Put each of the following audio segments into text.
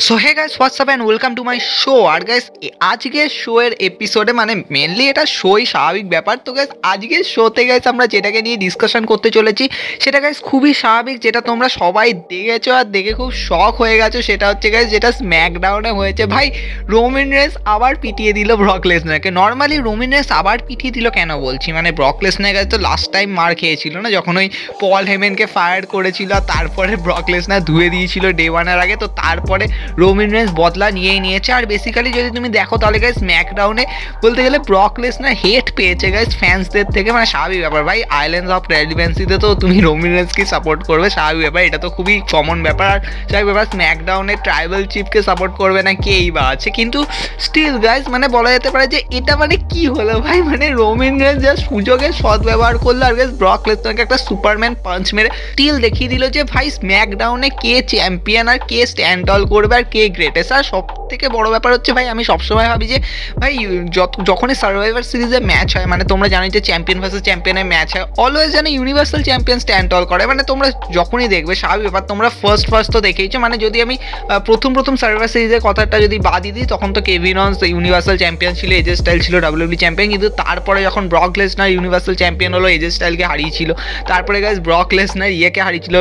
So hey guys what's up and welcome to my show. আর guys আজকের show এর এপিসোডে মানে মেনলি এটা শোই স্বাভাবিক ব্যাপার। তো গাইস আজকের শোতে গাইস আমরা যেটাকে নিয়ে ডিসকাশন করতে চলেছি সেটা গাইস খুবই স্বাভাবিক, যেটা তোমরা সবাই দেখেছো আর দেখে খুব শক হয়ে গেছো। সেটা হচ্ছে গাইস যেটা স্ম্যাকডাউনে হয়েছে। ভাই রোমান রেন্স আবার পিটিয়ে দিল ব্রক লেসনারকে। নর্মালি রোমান রেন্স আবার পিটিয়ে দিল কেন বলছি, মানে ব্রক লেসনার গাইস তো লাস্ট টাইম মার খেয়েছিল না, যখন ওই পল হেমেনকে ফায়ার করেছিল আর তারপরে ব্রক লেসনার ধুয়ে দিয়েছিল ডে ওয়ানের আগে। তো তারপরে রোমান রেন্স বদলা নিয়েই নিয়েছে। আর বেসিক্যালি যদি তুমি দেখো তাহলে গাইস স্ম্যাকডাউনে বলতে গেলে ব্রক লেসনার হেট পেয়েছে গাইস ফ্যান্সদের থেকে, মানে স্বাভাবিক ব্যাপার। ভাই আইল্যান্ডস অফ রেলিভেন্সিতে তো তুমি রোমান রেন্সকে সাপোর্ট করবে, স্বাভাবিক ব্যাপার, এটা তো খুবই কমন ব্যাপার। আর স্বাভাবিক ব্যাপার স্ম্যাকডাউনে ট্রাইবাল চিফকে সাপোর্ট করবে না কেই বা আছে, কিন্তু স্টিল গাইস মানে বলা যেতে পারে যে এটা মানে কি হলো ভাই, মানে রোমান রেন্স যা সুযোগের সদ্ব্যবহার করলো আর গাইস ব্রক লেসনারকে একটা সুপারম্যান পাঞ্চ মেরে স্টিল দেখিয়ে দিল যে ভাই স্ম্যাকডাউনে কে চ্যাম্পিয়ন আর কে স্ট্যান্ড অল করবে আর কে গ্রেটেস্ট। আর সব থেকে বড় ব্যাপার হচ্ছে ভাই আমি সবসময় ভাবি যে ভাই যখনই সার্ভাইভার সিরিজে ম্যাচ হয়, মানে তোমরা জানো যে চ্যাম্পিয়ন ভার্সেস চ্যাম্পিয়নের ম্যাচ হয়, অলওয়েজ যেন ইউনিভার্সাল চ্যাম্পিয়ন স্ট্যান্ড অল করে। মানে তোমরা যখনই দেখবে স্বাভাবিক ব্যাপার, তোমরা ফার্স্ট তো দেখেইছো। মানে যদি আমি প্রথম সার্ভাইভার সিরিজের কথাটা যদি বাদই দিই, তখন তো কেভিন অনস ইউনিভার্সাল চ্যাম্পিয়ন ছিল, এজে স্টাইল ছিল ডাব্লিউডব্লিউ চ্যাম্পিয়ন। কিন্তু তারপরে যখন ব্রক লেসনার ইউনিভার্সাল চ্যাম্পিয়ন হলো, এজে স্টাইলকে হারিয়েছিল। তারপরে গাইস ব্রক লেসনার ইয়েকে হারিয়েছিল,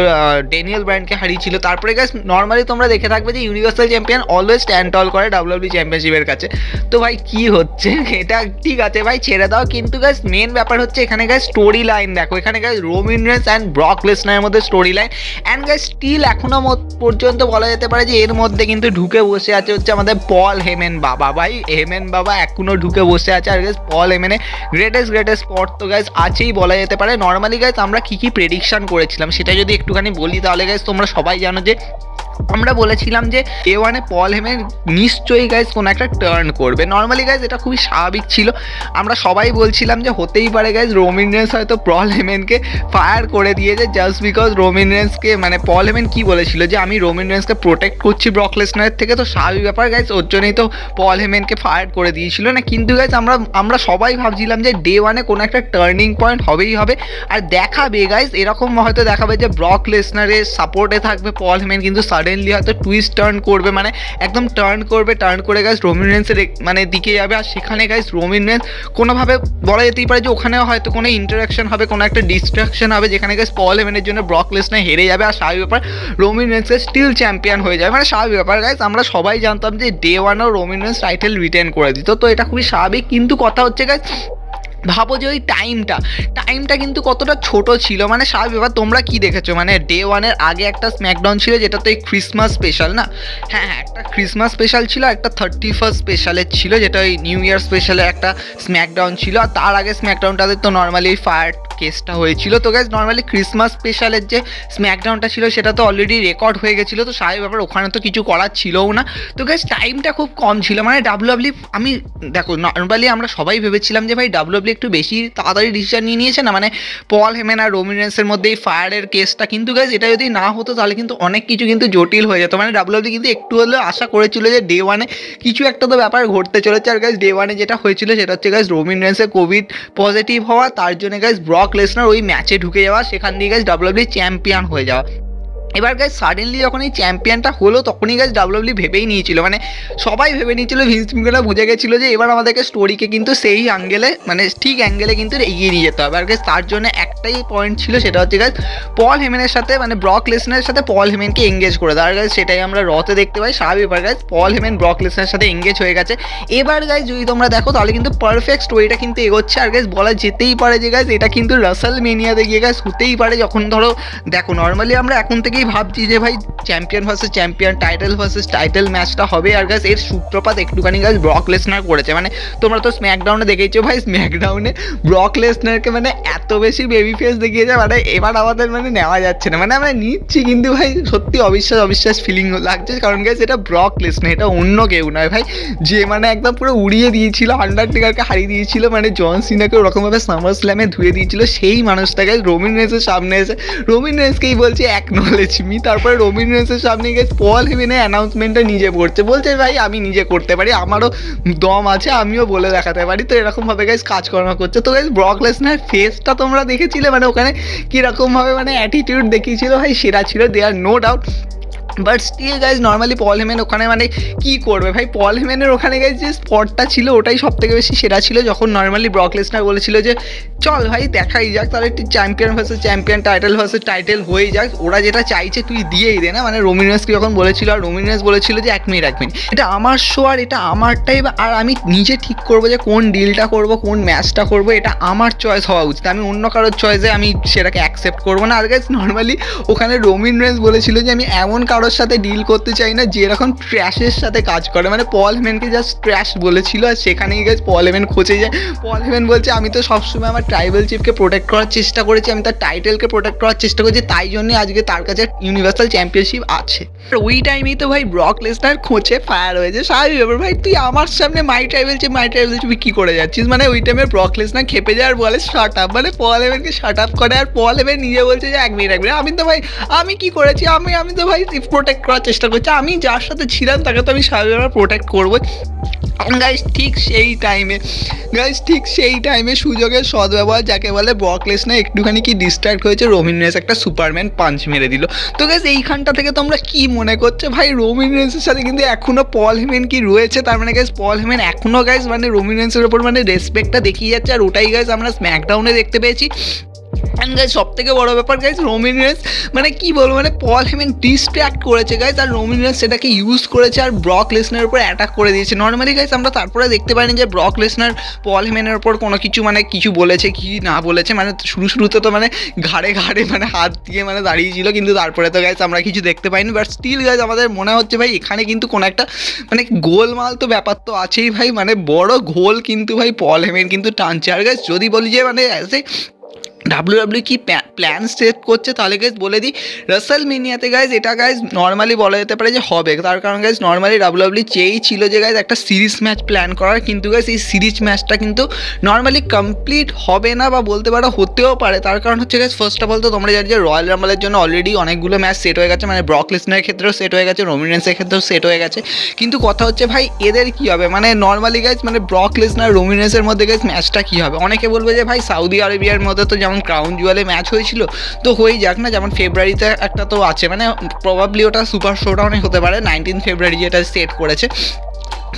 ড্যানিয়েল ব্রায়ানকে হারিয়েছিল। তারপরে গাইস নর্মালি তোমরা দেখে থাকবে যে universal champion always stand all করে ডাব্লিউডব্লিউ চ্যাম্পিয়নশিপের কাছে। তো ভাই কি হচ্ছে এটা, ঠিক আছে ভাই ছেড়ে দাও, কিন্তু গাইস মেন ব্যাপার হচ্ছে এখানে গাইস স্টোরি লাইন দেখো। এখানে guys Roman Reigns and Brock লেসনারের মধ্যে story line and guys still এখনো পর্যন্ত বলা যেতে পারে যে এর মধ্যে কিন্তু ঢুকে বসে আছে হচ্ছে আমাদের পল হেমেন বাবা। ভাই হেমেন বাবা এখনো ঢুকে বসে আছে। আর গাইস পল হেমেনে গ্রেটেস্ট স্পট তো গাইস আছেই বলা যেতে পারে। নর্মালি গাইস আমরা কি প্রেডিকশন করেছিলাম সেটা যদি একটুখানি বলি, তাহলে গাইস তোমরা সবাই জানো যে আমরা বলেছিলাম যে এ ওয়ানে পল হেমেন নিশ্চয়ই গাইজ কোনো একটা টার্ন করবে। নর্মালি গাইজ এটা খুবই স্বাভাবিক ছিল, আমরা সবাই বলছিলাম যে হতেই পারে গাইজ রোমান রেন্স হয়তো পল হেমেনকে ফায়ার করে দিয়েছে জাস্ট বিকজ রোমান রেন্সকে, মানে পল হেমেন কি বলেছিল যে আমি রোমান রেন্সকে প্রোটেক্ট করছি ব্রক লেসনারের থেকে। তো স্বাভাবিক ব্যাপার গাইজ ওর জন্যই তো পল হেমেনকে ফায়ার করে দিয়েছিল না। কিন্তু গাইজ আমরা সবাই ভাবছিলাম যে ডে ওয়ানে কোনো একটা টার্নিং পয়েন্ট হবেই হবে। আর দেখাবে গাইজ এরকম হয়তো দেখাবে যে ব্রক লেসনারের সাপোর্টে থাকবে পল হেমেন, কিন্তু সাডেনলি হয়তো টুইস্ট টার্ন করবে, মানে একদম টার্ন করে গাইস রোমান রেন্সের মানে দিকে যাবে। আর সেখানে গাইস রোমান রেন্স কোনোভাবে বলা যেতেই পারে যে ওখানেও হয়তো কোনো ইন্টারাকশন হবে, কোনো একটা ডিস্ট্রাকশন হবে, যেখানে গাইস পল হেমেনের জন্য ব্রক লেসনার হেরে যাবে। আর স্বাভাবিক ব্যাপার রোমান রেন্সের স্টিল চ্যাম্পিয়ন হয়ে যাবে, মানে স্বাভাবিক ব্যাপার গাইস আমরা সবাই জানতাম যে ডে ওয়ানেও রোমান রেন্স টাইটেল রিটেন করে দিত। তো এটা খুবই স্বাভাবিক, কিন্তু কথা হচ্ছে গাইস ভাবো যে ওই টাইমটা কিন্তু কতটা ছোট ছিল। মানে স্বাভাবিক ব্যাপার তোমরা কি দেখেছো, মানে ডে ওয়ানের আগে একটা স্ম্যাকডাউন ছিল যেটা তো এই ক্রিসমাস স্পেশাল না, হ্যাঁ একটা ক্রিসমাস স্পেশাল ছিল, একটা 31st স্পেশালের ছিল যেটা ওই নিউ ইয়ার স্পেশালের একটা স্ম্যাকডাউন ছিল। আর তার আগে স্ম্যাকডাউনটাতে তো নর্মালি ফায়ার কেসটা হয়েছিল। তো গাইজ নর্মালি ক্রিসমাস স্পেশালের যে স্ম্যাকডাউনটা ছিল সেটা তো অলরেডি রেকর্ড হয়ে গেছিলো, তো স্বাভাবিক ব্যাপার ওখানে তো কিছু করার ছিলও না। তো গাইজ টাইমটা খুব কম ছিল, মানে ডাব্লিউডব্লিউ আমি দেখো নর্মালি আমরা সবাই ভেবেছিলাম যে ভাই ডাব্লিউডব্লিউ একটু বেশি তাড়াতাড়ি ডিসিশন নিয়েছে না, মানে পল হেমেন আর রোমান রেন্সের মধ্যে এই ফায়ারের কেসটা। কিন্তু গাইজ এটা যদি না হতো তাহলে কিন্তু অনেক কিছু কিন্তু জটিল হয়ে যেত। মানে ডাব্লিউডব্লিউ কিন্তু একটু হলেও আশা করেছিল যে ডে ওয়ানে কিছু একটা তো ব্যাপার ঘটতে চলেছে। আর গাইজ ডে ওয়ানে যেটা হয়েছিল সেটা হচ্ছে গাইজ রোমান রেন্সের কোভিড পজিটিভ হওয়া, তার জন্য গাইজ ব্রক লেসনার ওই ম্যাচে ঢুকে যাওয়া, সেখান দিয়ে গাইজ ডাব্লিউডব্লিউ চ্যাম্পিয়ন হয়ে যাওয়া। এবার গাইজ সাডেনলি যখন এই চ্যাম্পিয়নটা হলো তখনই গাইজ ডাব্লিউডব্লিউ ভেবেই নিয়েছিল, মানে সবাই ভেবে নিয়েছিল, ভিন্স ম্যাকম্যানও বুঝে গেছিলো যে এবার আমাদেরকে স্টোরিকে কিন্তু সেই অ্যাঙ্গেলে মানে ঠিক অ্যাঙ্গেলে কিন্তু এগিয়ে নিয়ে যেতে হবে। আর গাইজ তার জন্য একটাই পয়েন্ট ছিল, সেটা হচ্ছে গাইজ পল হেমেনের সাথে মানে ব্রক লেসনারের সাথে পল হেমেনকে এঙ্গেজ করে দেওয়া। আর গাইজ সেটাই আমরা রতে দেখতে পাই। স্বাভাবিক ব্যাপার গাইজ পল হেমেন ব্রক লেসনারের সাথে এঙ্গেজ হয়ে গেছে। এবার গাইজ যদি তোমরা দেখো তাহলে কিন্তু পারফেক্ট স্টোরিটা কিন্তু এগোচ্ছে। আর গাইজ বলা যেতেই পারে যে গাইজ এটা কিন্তু রাসেল মেনিয়াতে গিয়ে গাইজ হতেই পারে, যখন ধরো দেখো নর্মালি আমরা এখন থেকেই ভাবছি যে ভাই champion versus champion, title versus title ম্যাচটা হবে। আর গাইস এর সূত্রপাত একটুখানি গাইস ব্রক লেসনার করেছে। মানে তোমরা তো স্ম্যাকডাউনে দেখেইছো ভাই, স্ম্যাকডাউনে ব্রক লেসনারকে মানে এত বেশি বেবি ফেস দেখিয়েছে, মানে এবার আমাদের মানে নেওয়া যাচ্ছে না, মানে আমরা নিচ্ছি কিন্তু ভাই সত্যি অবিশ্বাস ফিলিং লাগছে। কারণ গাইস এটা ব্রক লেসনার, এটা অন্য কেউ নয় ভাই, যে মানে একদম পুরো উড়িয়ে দিয়েছিল, আন্ডারটেকারকে হারিয়ে দিয়েছিল, মানে জন সিনাকে ওরকমভাবে সামার স্ল্যামে ধুয়ে দিয়েছিল, সেই মানুষটা গাইস রোমান রেন্সের সামনে এসে রোমান রেন্সকেই বলছে অ্যাকনলেজ মি। তারপরে রোমিন রেন্সের সামনে গাইস পল হেমেনের অ্যানাউন্সমেন্টটা নিজে করছে, বলছে ভাই আমি নিজে করতে পারি, আমারও দম আছে, আমিও বলে দেখাতে পারি। তো এরকমভাবে গাইস কাজকর্ম করছে। তো গাইস ব্রক লেসনার ফেসটা তোমরা দেখেছিলে, মানে ওখানে কীরকমভাবে মানে অ্যাটিটিউড দেখিয়েছিল ভাই, সেরা ছিল, they are no doubt. But still guys normally Paul Heyman ওখানে মানে কী করবে ভাই, পল হেমেনের ওখানে গাইজ যে স্পটটা ছিল ওটাই সব থেকে বেশি সেরা ছিল, যখন নর্মালি ব্রক লেসনার বলেছিল যে চল ভাই দেখাই যাক, তাহলে একটি champion versus champion, title versus title হয়ে যাক, ওরা যেটা চাইছে তুই দিয়েই দে না, মানে রোমিন রেন্সকে যখন বলেছিল, আর রোমিন রেন্স বলেছিল যে 1 মিনিট এটা আমার শো আর এটা আমারটাই, আর আমি নিজে ঠিক করবো যে কোন ডিলটা করবো, কোন ম্যাচটা করবো, এটা আমার চয়েস হওয়া উচিত, আমি অন্য কারোর চয়েসে আমি সেটাকে অ্যাকসেপ্ট করবো না। আর গাইজ নর্মালি ওখানে রোমিন রেন্স বলেছিল যে আমি এমন কারোর সাথে ডিল করতে চাই না যে এরকম ট্র্যাশের সাথে কাজ করে, মানে পল হেমেনকে জাস্ট ট্র্যাশ বলেছিল, আর সেখানেই গেছে পল হেমেন খোঁজে যায়। পল হেমেন বলছে আমি তো সবসময় আমার ট্রাইবাল চিফকে প্রোটেক্ট করার চেষ্টা করেছি, আমি তার টাইটেলকে প্রোটেক্ট করার চেষ্টা করেছি, তাই জন্যই আজকে তার কাছে ইউনিভার্সাল চ্যাম্পিয়নশিপ আছে। ওই টাইমেই তো ভাই ব্রক লেসনার খোঁচে ফায়ার হয়েছে, স্বাভাবিক ব্যাপার ভাই, তুই আমার সামনে মাই ট্রাইবাল চিফ কী করে যাচ্ছিস, মানে ওই টাইমে ব্রক লেসনার খেপে যায় আর বলে শাট আপ, মানে পল হেমেনকে শাট আপ করে, আর পল হেমেন নিজে বলছে যে 1 মিনিট আমি তো ভাই আমি কি করেছি, আমি তো ভাই প্রোটেক্ট করার চেষ্টা করছি, আমি যার সাথে ছিলাম তাকে তো আমি স্বাভাবিকভাবে প্রোটেক্ট করবো। গাইজ ঠিক সেই টাইমে সুযোগের সদ্ব্যবহার যাকে বলে, ব্রক লেসনার একটুখানি কি ডিস্ট্র্যাক্ট হয়েছে, রোমিন রেন্স একটা সুপারম্যান পাঞ্চ মেরে দিল। তো গাইজ এইখানটা থেকে তোমরা কি মনে করছো ভাই, রোমিন রেন্সের সাথে কিন্তু এখনও পল হেমেন কি রয়েছে, তার মানে গাইজ পল হেমেন এখনও গাইজ মানে রোমিন রেন্সের ওপর মানে রেসপেক্টটা দেখিয়ে যাচ্ছে, আর ওটাই গাইজ আমরা স্ম্যাকডাউনে দেখতে পেয়েছি। অ্যান্ড গাইজ সব থেকে বড়ো ব্যাপার গাইজ, রোমিন রেন্স মানে কী বলবো, মানে পল হেমেন ডিস্ট্র্যাক্ট করেছে গাইজ, আর রোমিন রেন্স সেটাকে ইউজ করেছে আর ব্রক লেসনারের উপর অ্যাটাক করে দিয়েছে। নর্মালি গাইজ আমরা তারপরে দেখতে পাইনি যে ব্রক লেসনার পল হেমেনের ওপর কোনো কিছু মানে কিছু বলেছে কি না বলেছে, মানে শুরুতে তো মানে ঘাড়ে মানে হাত দিয়ে মানে দাঁড়িয়েছিল, কিন্তু তারপরে তো গাইজ আমরা কিছু দেখতে পাইনি। বাট স্টিল গাইজ আমাদের মনে হচ্ছে ভাই এখানে কিন্তু কোনো একটা মানে গোলমাল তো ব্যাপার তো আছেই ভাই, মানে বড় ঘোল কিন্তু ভাই পল হেমেন কিন্তু টানছে। আর গাইজ যদি বলি যে মানে অ্যাজ এ ডাব্লিউডাব্লিউ কি প্ল্যান সেট করছে, তাহলে গাইজ বলে দিই রাসেলমেনিয়াতে গাইজ এটা গাইজ নর্মালি বলা যেতে পারে যে হবে, তার কারণ গাইজ নর্মালি ডাব্লিউডাব্লিউ চেয়েই ছিল যে গাইজ একটা সিরিজ ম্যাচ প্ল্যান করার, কিন্তু গাইজ এই সিরিজ ম্যাচটা কিন্তু নর্মালি কমপ্লিট হবে না, বা বলতে পারো হতেও পারে। তার কারণ হচ্ছে গাইজ ফার্স্ট অফ অল তো তোমরা জানো যে রয়্যাল রাম্বলের জন্য অলরেডি অনেকগুলো ম্যাচ সেট হয়ে গেছে, মানে ব্রক লেসনারের ক্ষেত্রেও সেট হয়ে গেছে, রোমিন রেন্সের ক্ষেত্রেও সেট হয়ে গেছে, কিন্তু কথা হচ্ছে ভাই এদের কী হবে, মানে নর্মালি গাইজ মানে ব্রক লেসনার রোমিন রেন্সের মধ্যে গাইজ ম্যাচটা কী হবে, অনেকে বলবে যে ভাই সৌদি আরবিয়ার মধ্যে তো যেমন ক্রাউন জুয়েলে ম্যাচ হয়েছিল তো হয়েই যাক না, যেমন ফেব্রুয়ারিতে একটা তো আছে, মানে প্রবাবলি ওটা সুপার শোডাউনে হতে পারে, 19 ফেব্রুয়ারি যেটা সেট করেছে,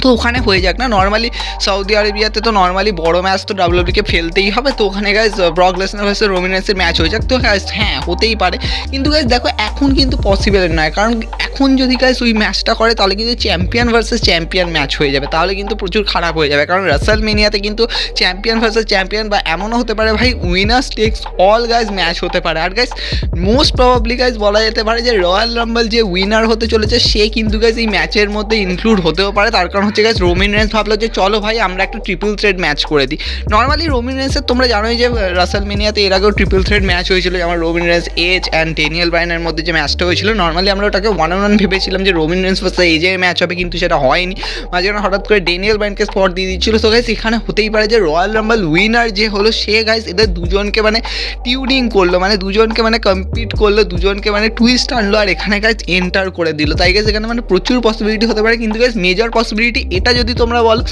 তো ওখানে হয়ে যাক না। নর্মালি সৌদি আরবিয়াতে তো নর্মালি বড় ম্যাচ তো ডাব্লিউডাব্লিউকে ফেলতেই হবে, তো ওখানে guys Brock Lesnar versus রোমিন রেন্সের match হয়ে যাক, তো হ্যাঁ হতেই পারে, কিন্তু গাইজ দেখো এখন কিন্তু পসিবল নয়, কারণ এখন যদি গাইজ ওই ম্যাচটা করে তাহলে কিন্তু চ্যাম্পিয়ন ভার্সেস চ্যাম্পিয়ন ম্যাচ হয়ে যাবে, তাহলে কিন্তু প্রচুর খারাপ হয়ে যাবে, কারণ রাসেলমেনিয়াতে কিন্তু চ্যাম্পিয়ন ভার্সেস চ্যাম্পিয়ন, বা এমনও হতে পারে ভাই winners takes all guys match হতে পারে। আর গাইজ মোস্ট প্রবাবলি গাইজ বলা যেতে পারে যে রয়্যাল রাম্বল যে উইনার হতে চলেছে সে কিন্তু গাইজ এই ম্যাচের মধ্যে ইনক্লুড হতেও পারে, তার কারণ হচ্ছে গাইজ রোমিন রেন্স ভাবলো যে চলো ভাই আমরা একটা ট্রিপল থ্রেড ম্যাচ করে দিই। নর্মালি রোমিন রেন্সের তোমরা জানোই যে রাসেলমেনিয়াতে এর আগেও ট্রিপল থ্রেড ম্যাচ হয়েছিল, যেমন রোমিন রেন্স এজ অ্যান্ড ড্যানিয়েল ব্রায়ানের মধ্যে যে ম্যাচটা হয়েছিল, নর্মালি আমরা ওটাকে 1-on-1 ভেবেছিলাম যে রোমিন রেন্স ভার্সেস এজের ম্যাচ হবে, কিন্তু সেটা হয়নি, মাঝখানে হঠাৎ করে ড্যানিয়েল ব্রায়ানকে স্পট দিয়ে দিচ্ছিল। তো গাইজ এখানে হতেই পারে যে রয়্যাল রাম্বল উইনার যে হলো সে গাইজ এদের দুজনকে মানে টিউনিং করলো, মানে দুজনকে মানে কম্পিট করলো, দুজনকে মানে টুইস্ট আনলো, আর এখানে গাইজ এন্টার করে দিল, তাই গাইজ এখানে মানে প্রচুর পসিবিলিটি হতে পারে, কিন্তু গাইজ মেজর পসিবিলিটি এটা যদি তোমরা বলো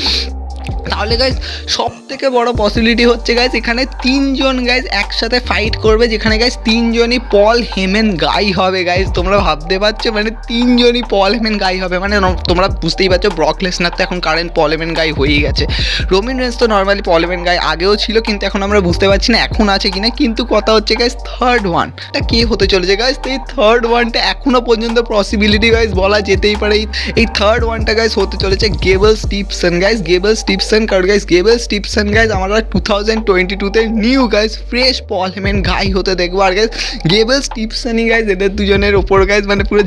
তাহলে গাইজ সব থেকে বড় পসিবিলিটি হচ্ছে গাইজ এখানে 3 জন গাইজ একসাথে ফাইট করবে, যেখানে গাইজ 3 জনই পল হেমেন গাই হবে। গাইজ তোমরা ভাবতে পারছো মানে 3 জনই পল হেমেন গাই হবে, মানে তোমরা বুঝতেই পারছো ব্রক লেসনার তো এখন কারেন্ট পল হেমেন গাই হয়েই গেছে, রোমিন রেন্স তো নর্মালি পল হেমেন গাই আগেও ছিল, কিন্তু এখন আমরা বুঝতে পারছি না এখন আছে কিনা। কিন্তু কথা হচ্ছে গাইজ থার্ড ওয়ানটা কে হতে চলেছে গাইজ, তো এই থার্ড ওয়ানটা এখনও পর্যন্ত পসিবিলিটি গাইজ বলা যেতেই পারে, এই থার্ড ওয়ানটা গাইজ হতে চলেছে গেবল স্টিভসন। গাইজ গেবল স্টিভসন, কারণ গাইজ গেবল স্টিভসন গাইজ আমরা 2022-তে নিউ গাইজ ফ্রেশ পল হেমেন গাই হতে দেখবো। আর গাইজ গেবল স্টিভসনই গাইজ এদের দুজনের ওপর গাইজ মানে পুরো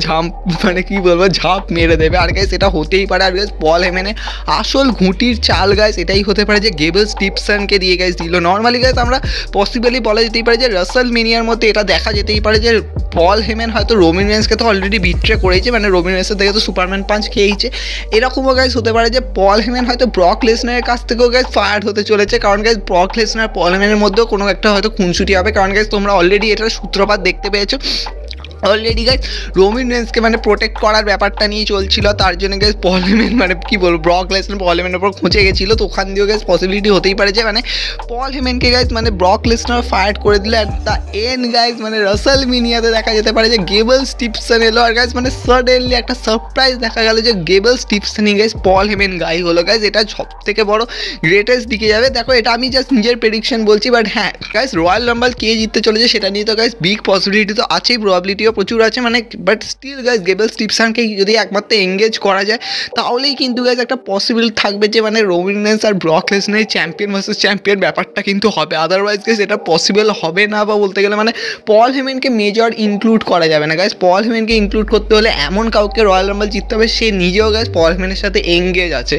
মানে কি বলবো ঝাঁপ মেরে দেবে, আর গাইজ এটা হতেই পারে। আর গাইজ পল হেমেনের আসল ঘুঁটির চাল গাইজ এটাই হতে পারে যে গেবল স্টিভসনকে দিয়ে গাইজ দিল। নর্মালি গাইজ আমরা পসিবলি বলা যেতেই পারে যে রাসেলমেনিয়ার মধ্যে এটা দেখা যেতেই পারে যে পল হেমেন হয়তো রোমিন রেন্সকে তো অলরেডি বিট্রে করেছে, মানে রোমিন রেন্সের থেকে তো সুপারম্যান পাঞ্চ খেয়েছে, এরকমও গাইজ হতে পারে যে পল হেমেন হয়তো ব্রক লেসনারের কাছ থেকেও গাইজ ফায়ার হতে চলেছে, কারণ গাইজ ব্রক লেসনার পল হেমেনের মধ্যেও কোনো একটা হয়তো খুনসুটি হবে, কারণ গাইজ তোমরা অলরেডি এটার সূত্রপাত দেখতে পেয়েছো অলরেডি গাইজ রোমান রেন্সকে মানে প্রোটেক্ট করার ব্যাপারটা নিয়ে চলছিল, তার জন্য গাইজ পল হেমেন মানে কি বলবো ব্রক লেসনার পল হেমেনের উপর খুঁজে গেছিলো, তো ওখান দিয়েও গাইজ পসিবিলিটি হতেই পারে যে মানে পল হেমেনকে গাইজ মানে ব্রক লেসনার ফায়ার করে দিলে। আর দ্য এন্ড গাইজ মানে রাসেল মিনিয়াতে দেখা যেতে পারে যে গেবল স্টিফসন এলো, আর গাইজ মানে সাডেনলি একটা সারপ্রাইজ দেখা গেল যে গেবল স্টিফসনই গাইজ পল হেমেন গাই হলো। গাইজ এটা সব থেকে বড় গ্রেটেস্ট দিকে যাবে। দেখো এটা আমি জাস্ট নিজের প্রেডিকশন বলছি, বাট হ্যাঁ গাইজ রয়্যাল রাম্বল কে জিততে চলেছে সেটা নিয়ে তো গাইজ বিগ পসিবিলিটি তো আছেই, প্রবাবিলিটিও প্রচুর আছে মানে, বাট স্টিল গাইজ গেবল স্টিফসনকে যদি একমাত্র এঙ্গেজ করা যায় তাহলেই কিন্তু গাইজ একটা পসিবল থাকবে যে মানে রোমান রেন্স আর Brock Lesnar champion versus champion ব্যাপারটা কিন্তু হবে। আদারওয়াইজ গাইজ এটা পসিবল হবে না, বা বলতে গেলে মানে পল হেমেনকে মেজর ইনক্লুড করা যাবে না গাইজ। পল হেমেনকে ইনক্লুড করতে হলে এমন কাউকে রয়্যাল রাম্বল জিততে হবে সে নিজেও গাইজ পল হেমেনের সাথে এঙ্গেজ আছে।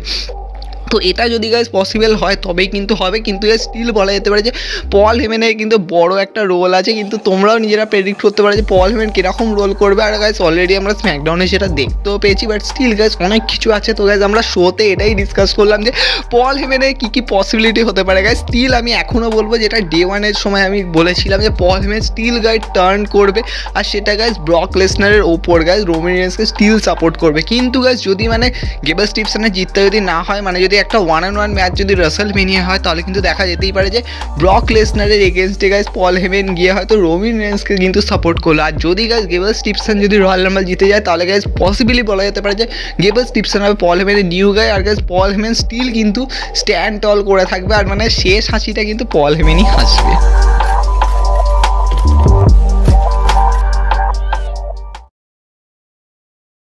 তো এটা যদি গাইজ পসিবল হয় তবেই কিন্তু হবে, কিন্তু স্টিল বলা যেতে পারে যে পল হেমেনের কিন্তু বড় একটা রোল আছে, কিন্তু তোমরাও নিজেরা প্রেডিক্ট করতে পারো যে পল হেমেন কীরকম রোল করবে। আর গাইজ অলরেডি আমরা স্ম্যাকডাউনে সেটা দেখতেও পেয়েছি, বাট স্টিল গাইজ অনেক কিছু আছে। তো গাইজ আমরা শোতে এটাই ডিসকাস করলাম যে পল হেমেনের কী কী পসিবিলিটি হতে পারে। গাইজ স্টিল আমি এখনও বলবো যেটা ডে ওয়ানের সময় আমি বলেছিলাম যে পল হেমেন স্টিল গাইজ টার্ন করবে, আর সেটা গাইজ ব্রক লেসনারের ওপর গাইজ রোমান রেন্সকে স্টিল সাপোর্ট করবে। কিন্তু গাইজ যদি মানে গেবল স্টিফসনের জিততে যদি না হয়, মানে যদি একটা 1-on-1 ম্যাচ যদি রাসেল মেনিয়া হয়, তাহলে কিন্তু দেখা যেতেই পারে যে ব্রক লেসনারের এগেনস্টে গাইজ পল হেমেন গিয়ে হয়তো রোমান রেন্সকে কিন্তু সাপোর্ট করলো। আর যদি গাইজ গেবল স্টিফসন যদি রয়্যাল রাম্বল জিতে যায় তাহলে গাইজ পসিবলি বলা যেতে পারে যে গেবল স্টিফসন হবে পল হেমেনের নিউ গাই, আর গাইজ পল হেমেন স্টিল কিন্তু স্ট্যান্ড টল করে থাকবে, আর মানে শেষ হাসিটা কিন্তু পল হেমেনই হাসবে।